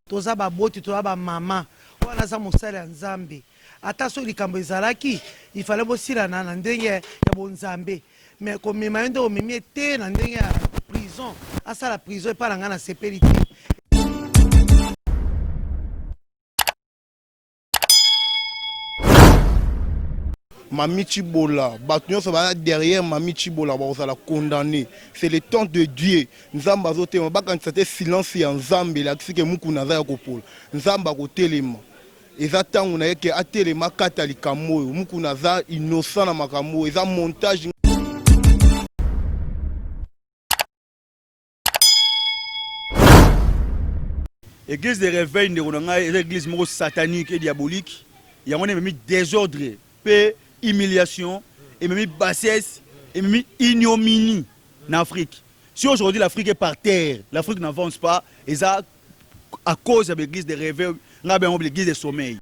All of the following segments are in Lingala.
toza baboti toza ba mama wana za mosala ya nzambe ata so likambo ezalaki ifale bosilana na ndenge ya bonzambe mais komema yo nde omemi te na ndenge ya prison asala prison epa na ngai na sepeli te. Mami Chibola, Batunion va derrière Mami Chibola, on va la condamner. C'est le temps de Dieu. Nzamba zote, on va quand c'était silence en Nzambe, là que muku naza ya kopol. Nzamba ko telema. Eza tango na yeke atelema kata likamoyo, muku naza innocent na makamo, eza montage. Église de réveil de l'église satanique et diabolique. Il y a même désordre, paix, humiliation, et même bassesse, et même ignominie en Afrique. Si aujourd'hui l'Afrique est par terre, l'Afrique n'avance pas, et ça à cause de l'église de réveil, on a l'église de sommeil.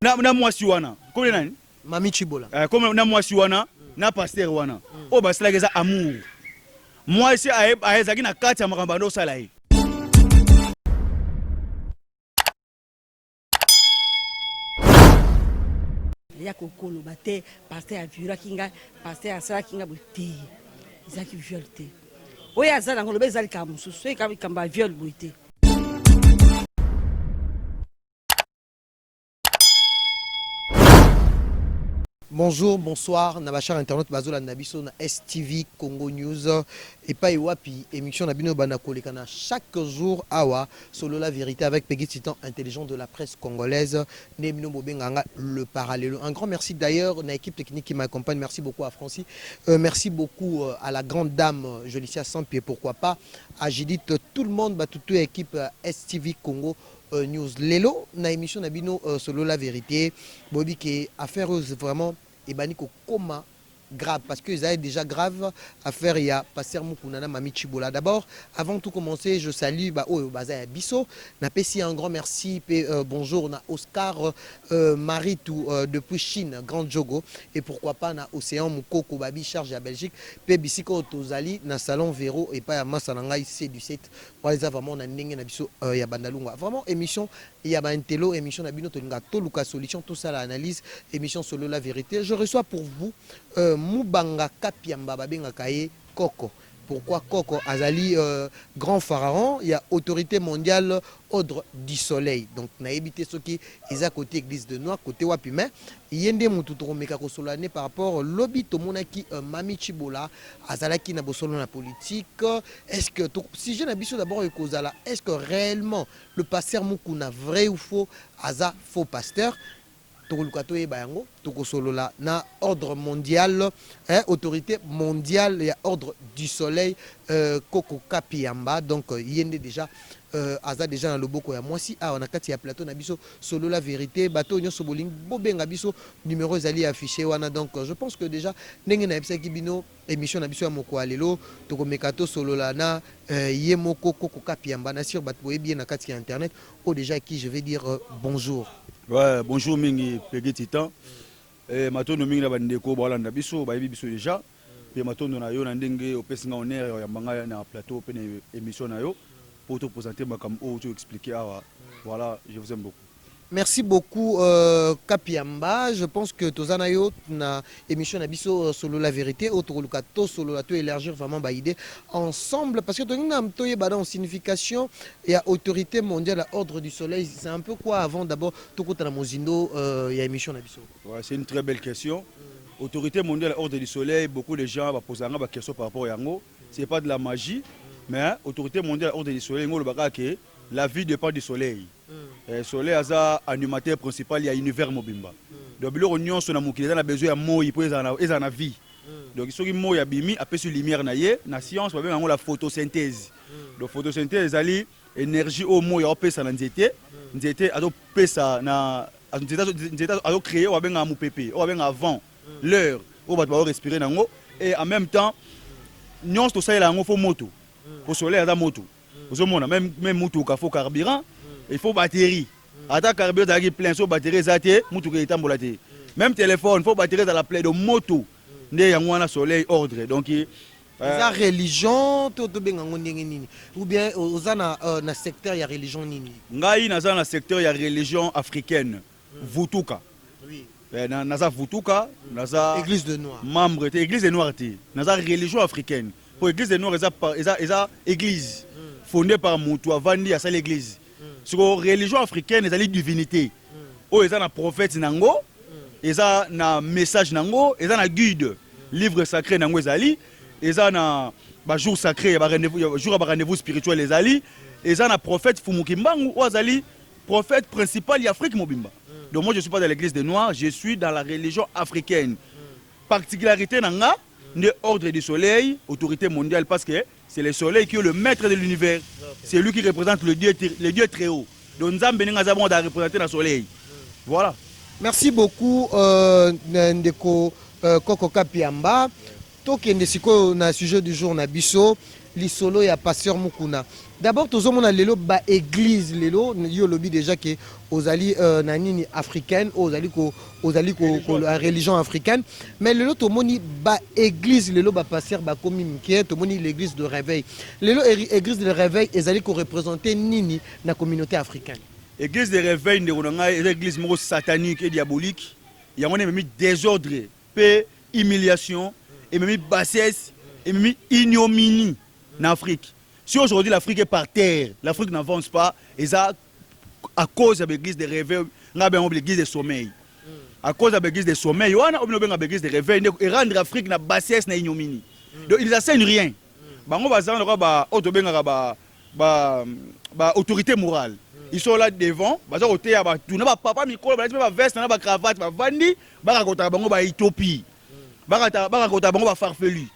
Na mwasi wana, comme nani? Mami Chibola. Comme na mwasi wana, na pasteur wana. O basala keza amour. Mwasi aezaki na kati ya makambo ndo sala ye. Ya kokolo bate pasteur a violé kinga, pasteur a sala kinga bote. Izaki violé. Oya azala ngolo bezali ka mususu, ka kamba viol bote. Bonjour, bonsoir, Nabachar Internet Bazola Nabiso na STV Congo News et pas Iwapi, émission Nabino Banakolekana chaque jour awa solo la vérité avec Peggy Titan intelligent de la presse congolaise Nemino Bobenganga le parallèle. Un grand merci d'ailleurs à l'équipe technique qui m'accompagne, merci beaucoup à Francis, merci beaucoup à la grande dame Jolicia Sampier, pourquoi pas à Judith, tout le monde, toute l'équipe STV Congo News. Lelo na émission Nabino solo la vérité, Bobby qui affaire vraiment et baniko coma grave parce que ça est déjà grave affaire il y a passer Mukunana Mami Chibola. D'abord avant tout commencer je salue Baza Bisso na pesi un grand merci bonjour na Oscar Maritou depuis Chine Grand Jogo et pourquoi pas na Océan Mukoko Babi charge à Belgique pe bisiko tozali na salon Véro et pas ya Masananga ici du 7 pour les vraiment na ndenge na biso ya bandalunga vraiment émission il y a un télo émission na bino tolinga to luka solution tout ça l'analyse émission solo la vérité je reçois pour vous Mubanga Kapiamba Babenga Kaye Koko. Pourquoi Koko Azali grand pharaon, il y a autorité mondiale ordre du soleil. Donc na évité ce qui est à côté église de Noir côté Wapime. Yende mututoro mekako solane par rapport lobby tomonaki Mami Chibola azalaki na bosolo na politique. Est-ce que si je n'abisso d'abord ekozala, est-ce que réellement le pasteur Mukuna vrai ou faux aza faux pasteur? Tokosolola na ordre mondial, autorité mondiale et ordre du soleil, Koko Kapiamba. Donc yende déjà aza déjà dans le boko ya moi si on a kati ya plateau na biso solo la vérité bateau nyo soboling bobenga biso numéro zali affiché wana. Donc je pense que déjà ndenge na ebisa kibino émission na biso ya moko alelo tokomekato solo la na yemoko Koko Kapiamba na sur batboye bien na kati ya internet ou déjà qui je vais dire bonjour. Ouais, bonjour Mingi Peggy Titan. Matono mingi na bandeko balanda biso bayebi biso déjà. Pe matono na yo na ndenge opesinga honneur ya mbanga na plateau pe na émission na yo pour te présenter makambo to expliquer awa. Voilà, je vous aime beaucoup. Merci beaucoup Kapiamba. Je pense que tozana yo na émission na biso solo la vérité autour luka to solo la to élargir vraiment ba idée ensemble parce que tongina mtoye bada en signification il y a autorité mondiale à ordre du soleil, c'est un peu quoi avant d'abord to kota na mozindo il y a émission na biso. Ouais, c'est une très belle question. Autorité mondiale à ordre du soleil, beaucoup de gens va poser une question par rapport à yango, c'est pas de la magie mais autorité mondiale à ordre du soleil ngolo baka que la vie dépend du soleil. Le soleil est animateur principal, il y a l'univers mobimba. Donc, l'union, on a besoin de mots pour la vie. Donc, si on a bimi, après sur lumière, la science, on a la photosynthèse. Donc, photosynthèse, c'est l'énergie au mot, il y a un na nzete. Nzete, a pesa na nzete a créé, on a un pépé, on a un vent, l'heure, on va respirer et en même temps, nous tout ça, il y a un moto. Au soleil, il y a un moto. Même moto, il faut carburant. Il faut batterie. Attends, carburant est plein, sur batterie, même téléphone, il faut batterie dans la plaie de moto. Il y a un soleil ordre. Donc, eza religion to tobengango ndenge nini ou bien oza na secteur ya religion nini? Ngai naza na secteur ya religion africaine Vutuka. Oui. Naza Vutuka, naza Église de Noir. Membre de Église de Noir naza religion africaine. Pour Église de Noir eza église fondée par Moutou Avandi à l'église. Sur religion africaine ezali divinité. O eza na prophète nango, eza na message nango, eza na guide, livre sacré nango ezali, eza na ba jour sacré, ba rendez-vous, jour ba rendez-vous spirituel ezali, eza na prophète Fumukimbangu ou azali prophète principal d'Afrique mobimba. Donc moi je suis pas dans l'église des Noirs, je suis dans la religion africaine. Particularité nanga de ordre du soleil, autorité mondiale parce que c'est le soleil qui est le maître de l'univers. C'est lui qui représente le Dieu très haut. Donc Nzambe ninga zabon da représenter le soleil. Voilà. Merci beaucoup Ndeko Koko Kapiamba. Tokende siko na sujet du jour na biso lisolo ya pasteur Mukuna. D'abord tozomona lelo ba église lelo yo lobi déjà que ozali na nini africaine ozali ko la religion africaine mais lelo tomoni ba église lelo ba pasteur ba komi mkie tomoni l'église de réveil. Lelo église de réveil ezali ko représenter nini na communauté africaine. Église de réveil ndekona église moko satanique et diabolique. Yango même désordre, paix, humiliation et même bassesse et même ignominie en Afrique. Si aujourd'hui l'Afrique est par terre, l'Afrique n'avance pas, et ça à cause de l'église de réveil, on a l'église de sommeil. À cause de l'église de sommeil, on a l'église de réveil, et rendre l'Afrique na bassesse na ignominie. Donc ils n'enseignent rien. On va autorité morale. Ils sont là devant, ils sont là devant, papa micro, veste, cravate, vandi, Éthiopie. Farfelu.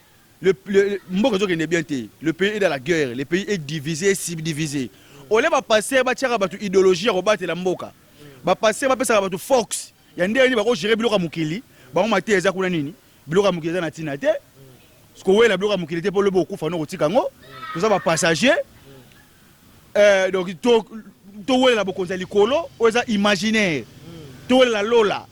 Le pays est dans la guerre, le pays est divisé, subdivisé. On va passer à une idéologie, à la mboka. Va passer à une Fox. Il y a des gens qui vont gérer Biloka Mukili. Ba on maté eza kuna nini? Biloka Mukili na tina te. Ce que la Biloka Mukili te pour le beaucoup fano otikango. Tout ça va passager. Donc to la bokonza likolo, oza imaginaire. To la lola.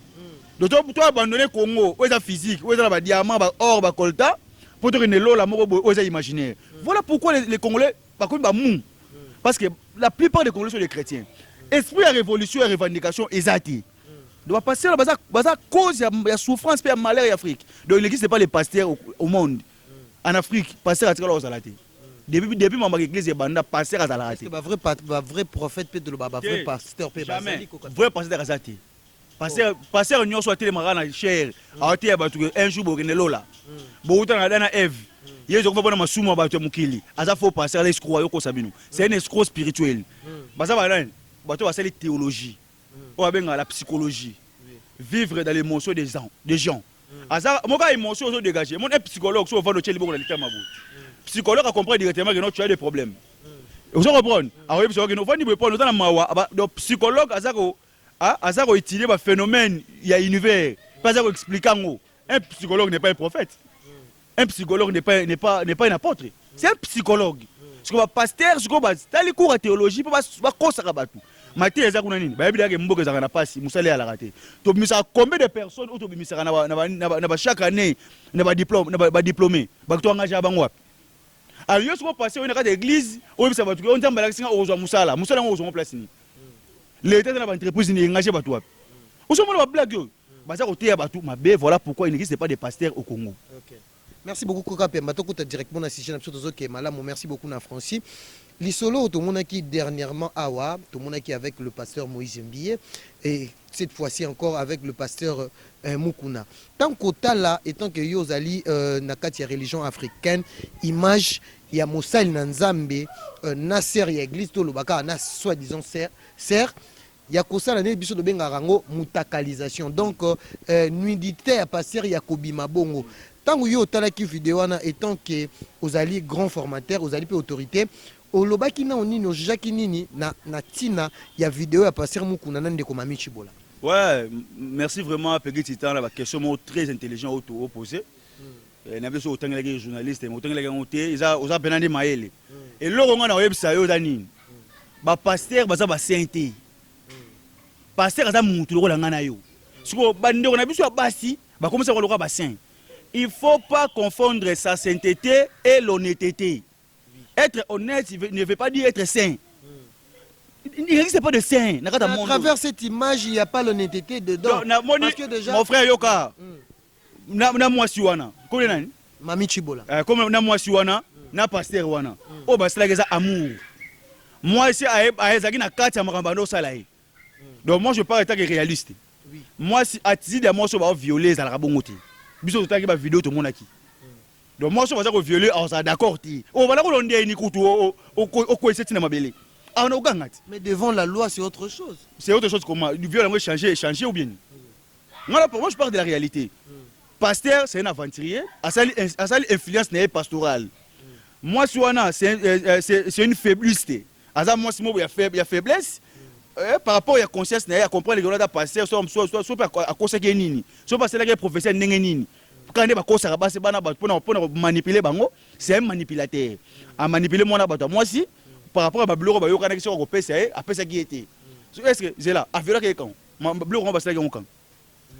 Donc toi abandonner Congo, oza physique, oza ba diamant, ba or, ba coltan. Pour dire que lola moko oza imaginaire. Voilà pourquoi les Congolais par contre ba mou. Parce que la plupart des Congolais sont des chrétiens. Esprit de révolution et revendication exacte. Donc passer là baza cause ya souffrance et malheur en Afrique. Donc l'église c'est pas les pasteurs au monde. En Afrique, pasteur atikala ozalate. Depuis mon église et banda pasteur azalate. Ba vrai prophète peut de ba vrai pasteur peut bazali ko. Vrai pasteur azalate. Pasteur nyo soit télémara na cher. Aoté batu un jour bokene lola. Bo utana dana Eve. Yezo ko bona masumu batu mukili. Aza faux pasteur les escrocs yoko sabino. C'est un escroc spirituel. Baza ba batu ba sali théologie. On va bien la psychologie. Vivre dans l'émotion des gens. Aza moka émotion aux dégager. Mon psychologue so va no tcheli boko na litama bo. Psychologue a compris directement que non tu as des problèmes. Vous comprenez? Alors psychologue no vandi répondre dans mawa donc psychologue azako étudier ba phénomène il y a univers. Pas ça expliquer ngo. Un psychologue n'est pas un prophète. Un psychologue n'est pas un apôtre. C'est un psychologue. Ce qu'on va pasteur, ce qu'on va tali cours à théologie pour ba kosaka batu. Maté eza kuna nini? Ba bidaka mboka za na pasi musale ala raté. To bimisa combien de personnes auto bimisa na chaque année na ba diplôme na ba diplômé. Ba to engagé bango wapi? Alors yo soko passer on a des églises, on bimisa batu on tamba la singa ozwa musala. Musala ngo ozwa place ni. L'état de l'entreprise ni engagé batu wapi? Osomona ba blague yo. Baza côté batu mabe voilà pourquoi il n'existe pas de pasteurs au Congo. OK. Merci beaucoup Koka Pemba to kuta directement na session episode zo ke malamu merci beaucoup na Francis. Lisolo to monaki dernièrement awa to monaki avec le pasteur Moïse Mbiye et cette fois-ci encore avec le pasteur Mukuna. Tant qu'otala étant que yozali na kati ya religion africaine image ya mosali na Nzambe na ser ya église to lobaka na soi-disant ser ya kosala ne biso do benga rango mutakalisation donc nudité ya pasteur ya kobima bongo. Tant que yo talaki vidéo wana étant que ozali grand formateur ozali pe autorité olobaki na onini ojaki nini na tina ya vidéo ya pasteur Mukuna na ndeko Mami Chibola. Ouais, merci vraiment à Peggy Titan la question très intelligent auto opposé. Na biso otangela ke journaliste mais otangela ke ngote oza benandi maele. Et loko nga na website yo dani. Ba pasteur baza ba sainté. Pasteur aza mutu loko nga na yo. Siko bandeko na biso ya basi ba commencer ko loka ba saint. il ne faut pas confondre sa sainteté et l'honnêteté. Être honnête ne veut pas dire être saint. Il n'existe pas de saint. À travers cette image, il n'y a pas l'honnêteté dedans. Parce que déjà... Mon frère Yoka, na moi siwana. Mami Chibola. Comme na moi siwana, na pasteur wana. Oh bah c'est là amour. Moi ici à ezaki na kati ya makambano salaye. Donc moi je parle étant que réaliste. Oui. Moi si atisi de moi so ba violer za la bongote. Biso to ba vidéo to monaki. Donc moi so ba za ko violer on ça d'accord ti. Oh bala ko londe ni kutu o ko ese tina mabele. Mais devant la loi, c'est autre chose. C'est autre chose comment du viol changer ou bien. Moi pour moi je parle de la réalité. Pasteur c'est un aventurier, à sa influence n'est pastorale. Moi c'est une faiblesse. Asa moi si il y a faiblesse par rapport à la conscience n'est à comprendre les gars pasteur soit à cause que nini. Soit parce que le professeur nini. Quand il va cause à base bana pour manipuler bango, c'est un manipulateur. À manipuler moi si par rapport à ma blog, il y a une question européenne, après ça qui était. Est-ce que c'est là? Avec là, quand ma blog, on va se faire quand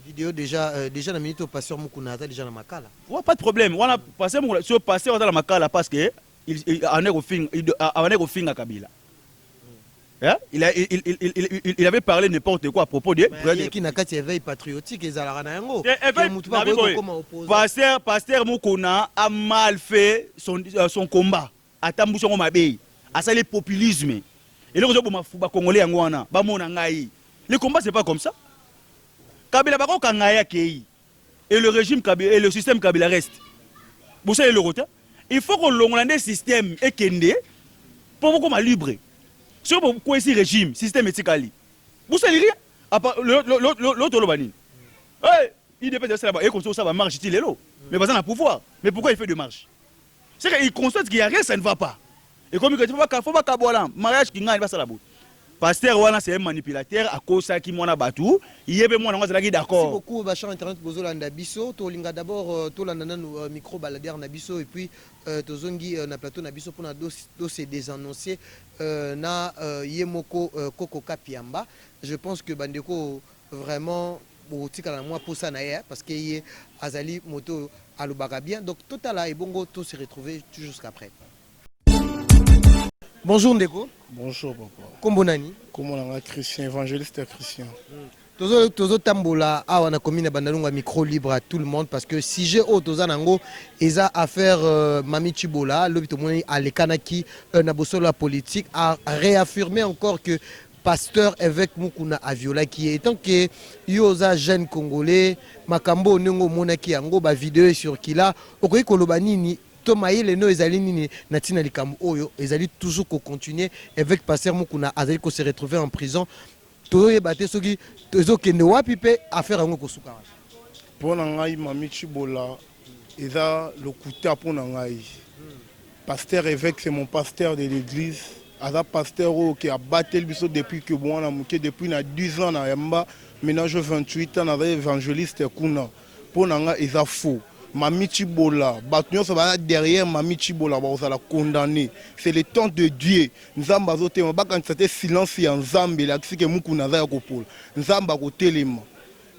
vidéo déjà la minute au passeur Mukunata déjà dans Makala. Ouais, pas de problème. On a passé sur passer dans la Makala parce que il en est au fin à Kabila. Il avait parlé n'importe quoi à propos de. Qui n'a qu'à éveil patriotique et Zalaranango. Pasteur Mukuna a mal fait son combat. À Tambouchon Mabé. À ça, le populisme. Et là, les Congolais, le combat, c'est pas comme ça. Kabila Bako Kangaya Kei. Et le régime Kabila, et le système Kabila reste. Vous savez le route. Il faut que l'Onglandais système est kende pour vous comme libre. Si vous avez un régime, système éthique. Vous savez rien. L'autre Lobani. Il dépend de ça là-bas. Et comme ça va marcher, il est là. Mais pas dans le pouvoir. Mais pourquoi il fait de marche? C'est qu'il constate qu'il n'y a rien, ça ne va pas. Et comme il ne faut pas qu'à mariage qui gagne, ça la boue. Pasteur Wana, c'est un manipulateur, à cause de qui m'a battu. Il y a besoin de d'accord. Merci beaucoup, Bachar Internet Bozola Nabiso. Tolinga d'abord, Tolandana micro balader Nabiso, et puis Tozongi na plateau Nabiso pour na dossier désannoncé na Yemoko Koko Kapiamba. Je pense que Bandeko vraiment pour ça parce qu'il y a Azali Moto Alubaka bien. Donc Total et Bongo, tout se retrouver jusqu'après. Bonjour Ndeko. Bonjour papa. Comment nani? Comment on a Christian, évangéliste Christian. Tozo tambola awa na commune bandalunga micro libre à tout le monde parce que si j'ai toza nango eza affaire Mami Chibola lobito moni alekanaki na bosolo politique a réaffirmé encore que pasteur évêque Mukuna aviola qui est tant que yoza jeune congolais makambo nengo monaki yango ba vidéo sur kila okoyi koloba nini Tomaïle no ezali nini natina likambo oyo ezali toujours ko continuer avec pasteur Mukuna azali ko se retrouver en prison toye baté soki tozo kende wapi pe affaire yango ko suka pona ngai Mami Chibola eza le kuta pona ngai pasteur évêque c'est mon pasteur de l'église aza pasteur qui a battu le biso depuis que bon na muke depuis na 10 ans na yamba maintenant je 28 ans na évangéliste kuna pona ngai eza faux. Mami Chibola, derrière Mami Chibola, on va la condamner. C'est le temps de Dieu. Nzamba zote, on va quand c'était silence en Zambie, là que Mukuna za kopol. Nzamba ko telema.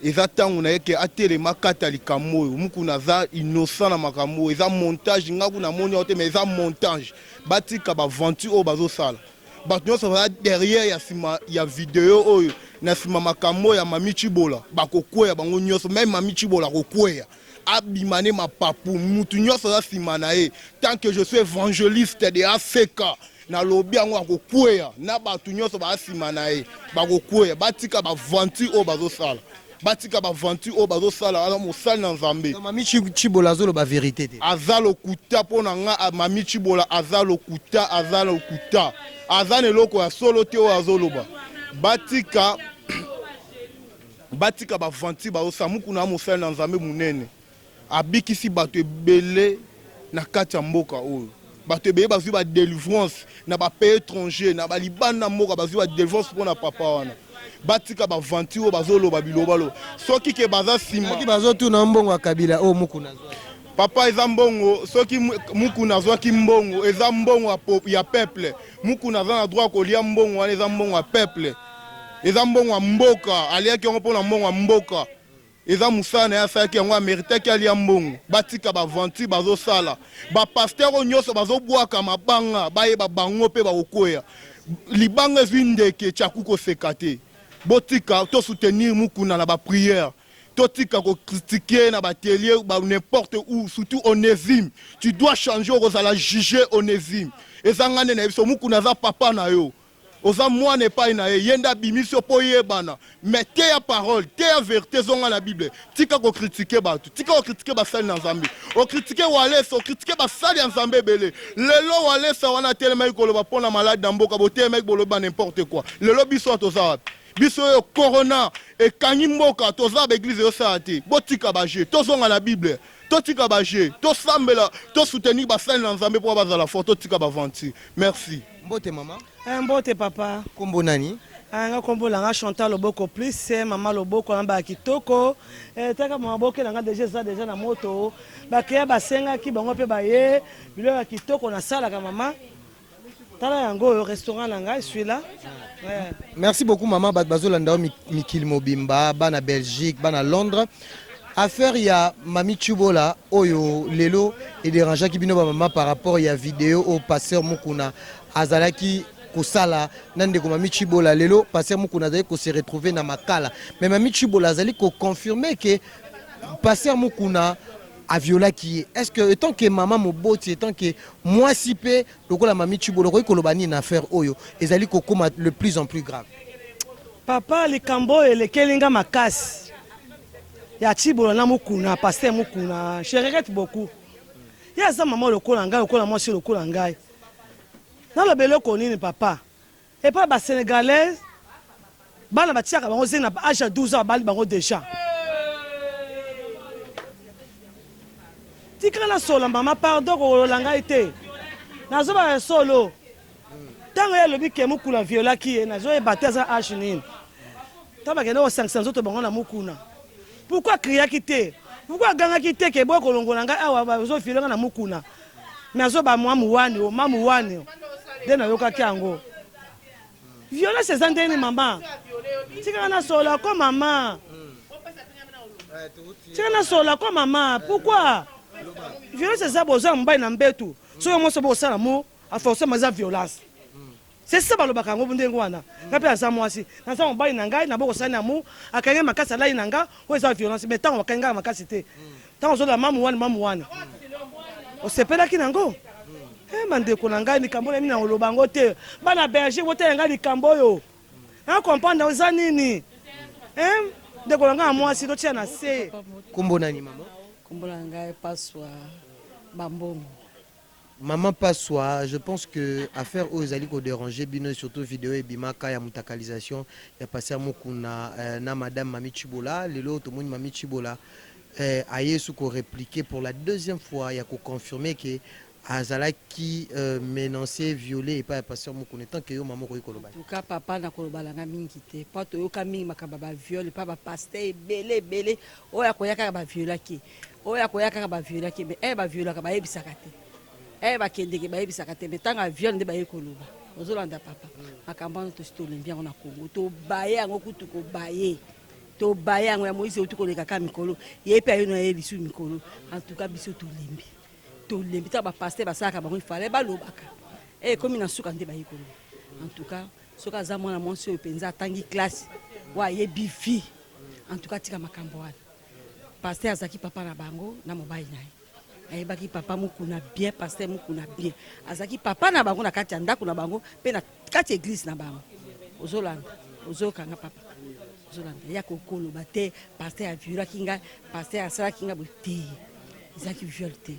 Eza tango na yeke atelema kata likamoyo. Mukuna za innocent na makamo. Eza montage ngaku na moni ote mais eza montage. Batika ba venture o bazo sala. Bato nyonso va derrière ya sima ya vidéo oyo na sima makamo ya Mami Chibola. Bakokwea bango nyonso même Mami Chibola kokwea. Abimane ma papou mutu nyonso za sima na ye tant que je suis évangéliste de ACK na lobi yango akokwea na batu nyonso ba sima na ye bakokwea batika ba venture o bazosala batika ba venture o bazosala ala mosali na Nzambe. Mami Chibola zolo ba vérité te azalo kuta pona nga Mami Chibola azalo kuta azane loko ya solo te o azoloba batika ba venture bazosala mukuna mosali na Nzambe munene abikisi bato ebele na kati ya mboka oyo bato ebele bazwi ba délivrance na ba pays étranger na ba libanda mboka bazwi ba délivrance mpona papa wana batika ba venture oyo bazoloba biloba lo soki ke baza nsima bazotuna mbongo ya Kabila oyo Mukuna zwa papa eza mbongo soki Mukuna azwaki mbongo eza mbongo ya peuple Mukuna aza na droit kolia mbongo wana eza mbongo ya peuple eza mbongo ya mboka aliaki yango mpona mbongo ya mboka eza musala na asalaki yango ameritaki alia mbongo batika bavanti bazosala bapasteur nyonso bazobwaka mabanga bayeba bango mpe bakokwea libanga ezwi ndeke tyaku koseka te botika tosoutenir mukuna na baprière totika kocritiquer na batelier n'importe où surtout Onésime tu dois changer ozala juger Onésime ezanga nde na biso mukuna aza papa na yo oza mwana epai na ye yenda bimisio po yebana mais te ya parole te ya vérité zonga na Bible tika kocritiquer bato tika kocritiquer basali na Nzambe ocritiquer walesa ocritiquer basali ya Nzambe ebele lelo walesa wana telema ikoloba pona malade na mboka botema ikoloba n'importe quoi lelo biso toza wapi biso yo corona ekangi mboka toza ba église yo sa te botika baje tozonga na Bible totika baje tosambela tosoutenir basali na Nzambe po bazala fort totika bavanti merci Mbote mama. Mbote papa. Kombo nani? Nga kombo langa Chantal Loboko plus mama Loboko namba kitoko taka maboke langa déjà na moto bakeya basenga ki bango pe baye bilo ya kitoko na sala ka mama tala yango restaurant langa je suis là. Merci beaucoup maman bazolanda Mikil Mobimba bana Belgique bana Londres. Affaire ya Mami Chibola oyo lelo et dérangeant ki bino ba mama par rapport ya vidéo au pasteur Mukuna azalaki kosala nande ko Mami Chibola lelo pasteur Mukuna azali ko se retrouver na makala mais Mami Chibola azali ko confirmer que pasteur Mukuna a violé qui est-ce que tant que maman moboti tant que moi si peu lokola Mami Chibola ko lobani na affaire oyo ezali ko koma le plus en plus grave papa likambo ele kelinga makasi ya Chibola na Mukuna pasteur Mukuna je regrette beaucoup ya za maman lokola ngai lokola moi si lokola ngai na le beloko nini papa et pas ba sénégalais bana batiaka bango zina âge de 12 ans bali bango déjà tikana solo mama pardon ko langa été nazo ba solo tango ya lobi ke Mukuna viola ki nazo e baptême âge nini taba kende o 500 autres bango na Mukuna pourquoi crier quitter pourquoi ganga quitter ke boy kolongola ngai awa bazo filenga na Mukuna mais azo ba mwa muwani o mamu wani de na yoka kiango violer ses antennes maman tika na sola ko maman tika na sola ko maman pourquoi violer ses aboza mbai na mbetu so mo so bo sala mo a forcer ma violence c'est ça balo bakango bundengo wana ngapi asa mwasi na sa mbai na ngai na boko sana mo akenge makasa lai na nga o eza violence mais tant wakanga makasi te tant zo la mamu wana o sepela kinango mandeko na ngai likambo na mina olobango te bana berger wote ngai likambo yo comprendre oza nini ndeko na ngai mwasi to tia na se kombo nani mama kombo na ngai paswa bambongo maman Passoa, je pense que affaire aux ali ko déranger bino surtout vidéo et bimaka ya mutakalisation ya passer Mukuna na madame Mami Chibola lelo to moni Mami Chibola ayesu ko répliquer pour la deuxième fois ya ko confirmer que azalaki menacé violé et pas passer Mukuna tant que yo maman ko koloba en tout cas papa na koloba langa mingi te pas to yo ka mingi makaba ba viol pas ba pasteur belé oya ko yaka ba violaki oya ko yaka ba violaki mais ba violaka ba yebisaka te ba kendeke ba yebisaka te mais tanga viol nde ba yekoloba ozolanda papa makamba to stolembi yango na Congo to baye yango kutu ko baye to baye yango ya Moïse utu ko leka ka mikolo ye pe ayo na ye lisu mikolo en tout cas biso to lembi ta ba pasteur ba saka ba ko fale ba lobaka comme na suka nde ba yekoloba en tout cas soka za mwana monsi openza tangi classe wa ye bifi en tout cas tika makambo wana pasteur azaki papa na bango na mobile naye ayebaki papa Mukuna bien pasteur Mukuna bien azaki papa na bango na kati ya ndako na bango pe na kati église na bango ozolanda ozokanga papa ozolanda ya kokolo bate pasteur avira kinga pasteur asala kinga bote ezaki viol te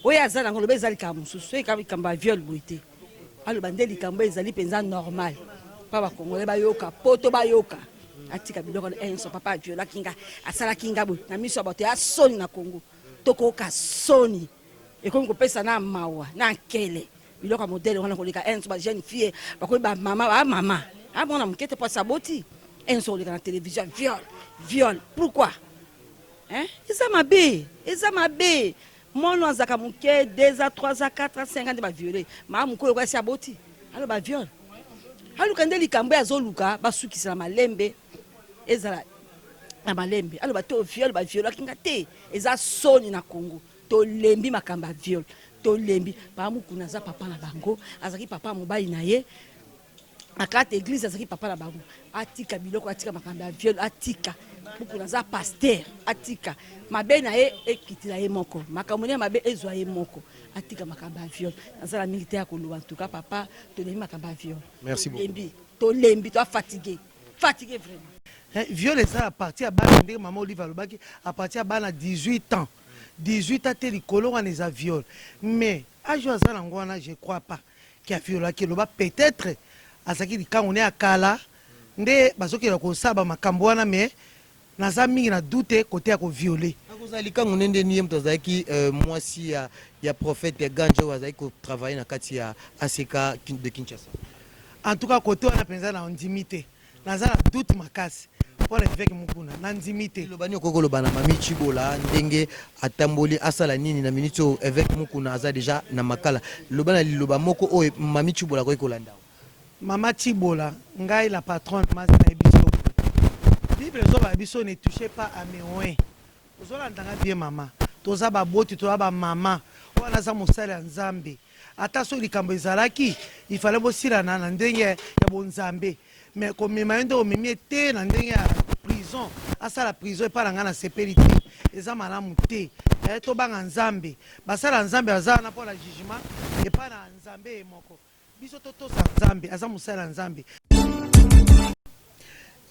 oya azala ngolo bezali ka mususu e kamba viol bote alo bande likambo ezali penza normal pa ba kongole ba yoka poto ba yoka atika biloko enso papa viola kinga asala kinga bo na miso bato ya soni na Congo toko ka soni et comme kopesa na mawa na kele biloko modèle wana koleka enso ba jeune fille ba ko ba mama mona mukete pa saboti enso koleka na télévision viol pourquoi eza mabe mono azaka muke 2 à 3 à 4 à 5 ans de ba violer ma mukolo kwa saboti alo ba viol alo kande likambo ya zoluka ba sukisa malembe ezala na malembe aloba to viol ba viol kinga te eza soni na Congo to lembi makamba viol to lembi ba mukuna za papa na bango azaki papa mobali na ye akate église azaki papa na bango atika biloko atika makamba viol atika mukuna za pasteur atika mabe na ye ekitila ye moko makamoni mabe ezwa ye moko atika makamba viol nazala mingi te ya koloba en tout cas papa to lembi makamba viol merci beaucoup to lembi to fatigué vraiment. Viol est à partir à bana ndenge maman Olive alobaki à partir à bana 18 ans. 18 ans te likolo wana eza viol. Mais âge aza nango wana je crois pas qu'il a violé ki loba peut-être azaki likango ne akala nde bazokela ko saba makambo wana mais naza mingi na doute côté ya ko violer. akozali kango nende niye mto azalaki mwasi ya prophète ya ganja azalaki ko travailler na kati ya ACK de Kinshasa. En tout cas côté wana penza na ondimité naza na doute makasi pour évêque mukuna na ndimité lobani okoko lobana mami Chibola ndenge atamboli asala nini na minito évêque mukuna aza déjà na makala lobana liloba moko o mami Chibola ko ekolanda Mama Chibola ngai la patronne mazi na biso Bible zoba biso ne touchez pas à mes oins ozola ndanga bien mama toza ba boti toza ba mama wana za musala ya Nzambe ata so likambo ezalaki il fallait bosila na ndenge ya bonzambe mais comme mema o memi te na ndenge ya prison asala prison e para nga na sepeli te eza malamu te to banga Nzambe basala Nzambe aza na pola jugement e pa na Nzambe moko biso to sa Nzambe aza musala Nzambe.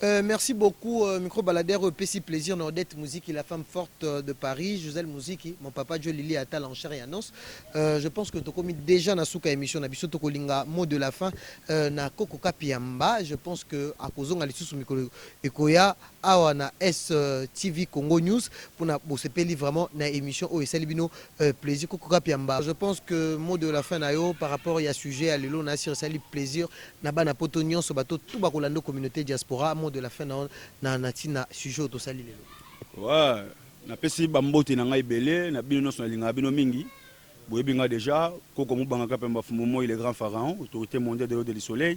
Merci beaucoup, Micro Baladère, PC Plaisir, Nordette Musique, la femme forte de Paris, Joselle Musique, mon papa Joe Lili Atal en chair et annonce. Je pense que tu as commis déjà dans la émission, na biso tokolinga mot de la fin, na Koko Kapiamba. Je pense que à cause de l'issue micro ekoya awa na STV Congo News pour na bosepeli vraiment na émission au Salibino Plaisir Koko Kapiamba. Je pense que mot de la fin na yo par rapport à sujet à lelo na sur Sali Plaisir na bana potonion so bato tout bakolando communauté diaspora de la fin na natina sujet au tosali lelo. Ouais, na pesi bambote na ngai belé na bino nyonso na linga bino mingi. Boyebi nga déjà koko mubanga kapemba fumumo il est grand pharaon, autorité mondiale de l'eau et du soleil.